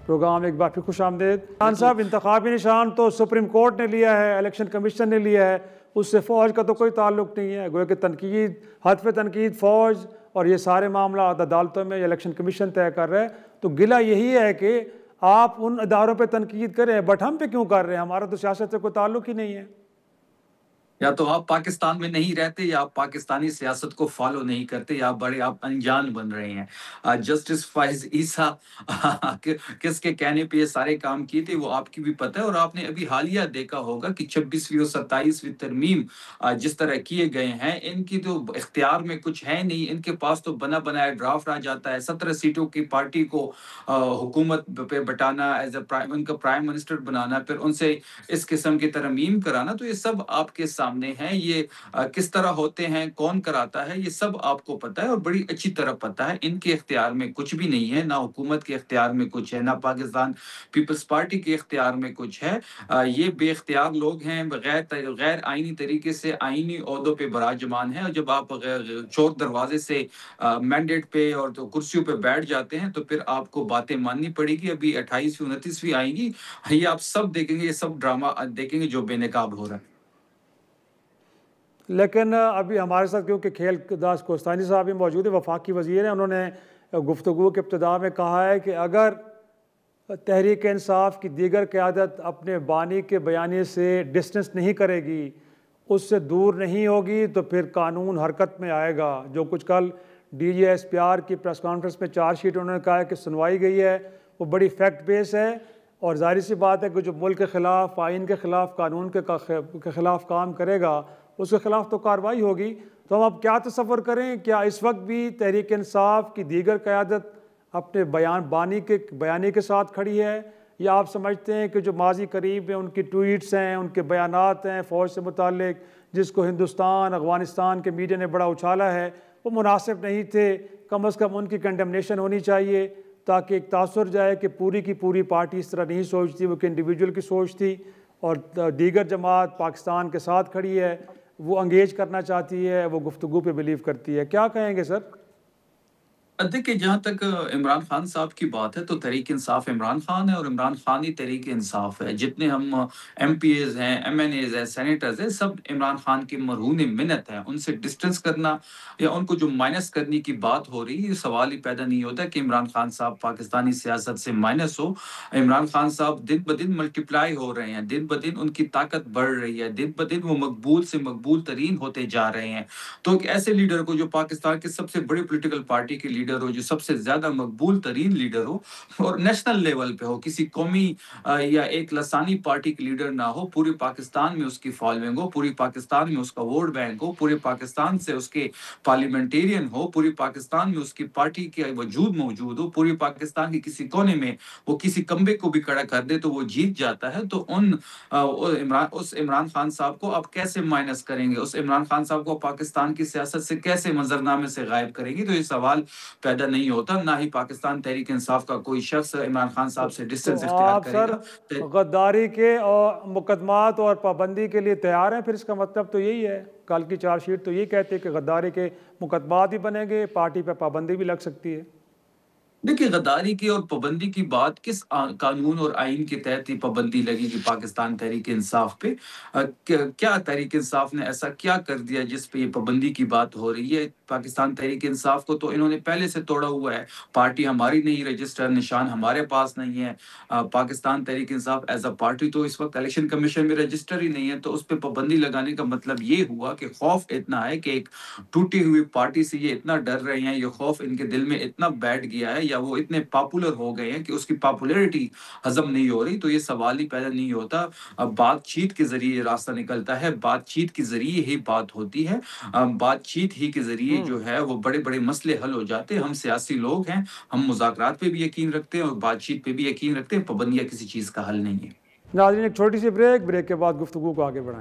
Programme एक बार फिर खुशामदीद। खान साहब, इंतखाबी निशान तो सुप्रीम कोर्ट ने लिया है, इलेक्शन कमीशन ने लिया है, उससे फ़ौज का तो कोई ताल्लुक नहीं है। गोया कि तनकीद, हद पे तनकीद फ़ौज और ये सारे मामला अदालतों में इलेक्शन कमीशन तय कर रहा है। तो गिला यही है कि आप उन इदारों पर तनकीद करें, बट हम पे क्यों कर रहे हैं? हमारा तो सियासत से कोई ताल्लुक ही नहीं है। या तो आप पाकिस्तान में नहीं रहते या आप पाकिस्तानी सियासत को फॉलो नहीं करते या आप अनजान बन रहे हैं। जस्टिस फाइज ईसा किसके कहने पे ये सारे काम किए थे वो आपकी भी पता है। और आपने अभी हालिया देखा होगा कि 26वीं और 27वीं तरमीम जिस तरह किए गए हैं, इनकी तो इख्तियार में कुछ है नहीं। इनके पास तो बना बनाया ड्राफ्ट आ जाता है। 17 सीटों की पार्टी को हुकूमत पे बटाना, एज ए उनका प्राइम मिनिस्टर बनाना, फिर उनसे इस किस्म की तरमीम कराना, तो ये सब आपके सामने है। ये किस तरह होते हैं, कौन कराता है, ये सब आपको पता है और बड़ी अच्छी तरह पता है। इनके इख्तियार में कुछ भी नहीं है, ना हुकूमत के इख्तियार में कुछ है, ना पाकिस्तान पीपल्स पार्टी के इख्तियार में कुछ है। ये बेइख्तियार लोग हैं, गैर आईनी तरीके से आईनी ओहदों पे बराजमान है। और जब आप चौक दरवाजे से मैंडेट पे और तो कुर्सियों पे बैठ जाते हैं तो फिर आपको बातें माननी पड़ेगी। अभी 28वीं 29वीं आएंगी, ये आप सब देखेंगे, ये सब ड्रामा देखेंगे जो बेनकाब हो रहा है। लेकिन अभी हमारे साथ क्योंकि खेल दास कोस्तानी साहब भी मौजूद है, वफाकी वज़ीर हैं, उन्होंने गुफ्तगू के इब्तिदा में कहा है कि अगर तहरीक इंसाफ की दीगर क़यादत अपने बानी के बयानी से डिस्टेंस नहीं करेगी, उससे दूर नहीं होगी, तो फिर कानून हरकत में आएगा। जो कुछ कल DGSPR की प्रेस कॉन्फ्रेंस में चार्जशीट उन्होंने कहा है कि सुनवाई गई है, वो बड़ी फैक्ट बेस है। और जाहिर सी बात है कि जो मुल्क के ख़िलाफ़, आइन के ख़िलाफ़, कानून के ख़िलाफ़ काम करेगा, उसके ख़िलाफ़ तो कार्रवाई होगी। तो हम अब क्या तसव्वुर करें, क्या इस वक्त भी तहरीक इंसाफ की दीगर क़यादत अपने बयानी के साथ खड़ी है, या आप समझते हैं कि जो माजी करीब में उनकी ट्वीट्स हैं, उनके बयानात हैं फ़ौज से मुताल्लिक, जिसको हिंदुस्तान, अफ़गानिस्तान के मीडिया ने बड़ा उछाला है, वो मुनासिब नहीं थे? कम अज़ कम उनकी कंडेमनेशन होनी चाहिए ताकि एक तासुर जाए कि पूरी की पूरी पार्टी इस तरह नहीं सोचती, वो कि इंडिविजुअल की सोच थी। और दीगर जमात पाकिस्तान के साथ खड़ी है, वो अंगेज करना चाहती है, वो गुफ्तगू पे बिलीव करती है। क्या कहेंगे सर? देखिए, जहाँ तक इमरान खान साहब की बात है तो तहरीक इंसाफ इमरान खान है और इमरान खान ही तहरीक इंसाफ है। जितने हम MPs हैं, MNAs हैं, सेनेटर्स हैं, सब इमरान खान की मरहून मिन्नत है। उनसे डिस्टेंस करना या उनको जो माइनस करने की बात हो रही है, ये सवाल ही पैदा नहीं होता कि इमरान खान साहब पाकिस्तानी सियासत से माइनस हो। इमरान खान साहब दिन ब दिन मल्टीप्लाई हो रहे हैं, दिन ब दिन उनकी ताकत बढ़ रही है, दिन ब दिन वो मकबूल से मकबूल तरीन होते जा रहे हैं। तो एक ऐसे लीडर को जो पाकिस्तान की सबसे बड़ी पोलिटिकल पार्टी के लीडर हो, जो सबसे ज्यादा मकबूल तरीन लीडर हो और नेशनल लेवल पे हो, किसी कौमी या एक लसानी पार्टी के लीडर ना हो, पूरे पाकिस्तान में उसकी फॉलोइंग हो, पूरी पाकिस्तान में उसका वोट बैंक हो, पूरे पाकिस्तान से उसके पार्लियामेंटेरियन हो, पूरी पाकिस्तान में उसकी पार्टी के वजूद मौजूद हो, पूरी पाकिस्तान के किसी कोने में वो किसी कम्बे को भी खड़ा कर दे तो वो जीत जाता है। तो उस इमरान खान साहब को आप कैसे माइनस करेंगे? उस इमरान खान साहब को पाकिस्तान की सियासत से कैसे मंजरनामे से गायब करेंगे? तो ये सवाल पैदा नहीं होता। ना ही पाकिस्तान तहरीक इंसाफ का कोई शख्स इमरान खान साहब से तो डिस्टेंस इख्तियार आप सर करेगा। गद्दारी के और मुकदमात और पाबंदी के लिए तैयार हैं? फिर इसका मतलब तो यही है, कल की चार्जशीट तो यही कहती है कि गद्दारी के मुकदमात भी बनेंगे, पार्टी पर पाबंदी भी लग सकती है। देखिए, गद्दारी की और पाबंदी की बात किस कानून और आइन के तहत ही पाबंदी लगेगी पाकिस्तान तहरीक इंसाफ पे? क्या तहरीक इंसाफ ने ऐसा क्या कर दिया जिस पे ये पाबंदी की बात हो रही है? पाकिस्तान तहरीक इंसाफ को तो इन्होंने पहले से तोड़ा हुआ है। पार्टी हमारी नहीं, रजिस्टर निशान हमारे पास नहीं है। Pakistan Tehreek Insaf as a party तो इस वक्त इलेक्शन कमीशन में रजिस्टर ही नहीं है। तो उस पर पाबंदी लगाने का मतलब ये हुआ कि खौफ इतना है कि एक टूटी हुई पार्टी से ये इतना डर रहे हैं, ये खौफ इनके दिल में इतना बैठ गया है या वो इतने पॉपुलर हो गए हैं कि उसकी पॉपुलैरिटी हजम नहीं हो रही। तो ये सवाल ही पैदा नहीं होता। अब बातचीत के जरिए रास्ता निकलता है, बातचीत के जरिए ही बात होती है। बातचीत ही के जरिए जो है वो बड़े बड़े मसले हल हो जाते हैं। हम सियासी लोग हैं, हम मुज़ाकरात पे भी यकीन रखते हैं और बातचीत पे भी यकीन रखते हैं। पाबंदियां किसी चीज़ का हल नहीं है। नाज़रीन, एक छोटी सी ब्रेक के बाद गुफ्तगू को आगे बढ़ाएंगे।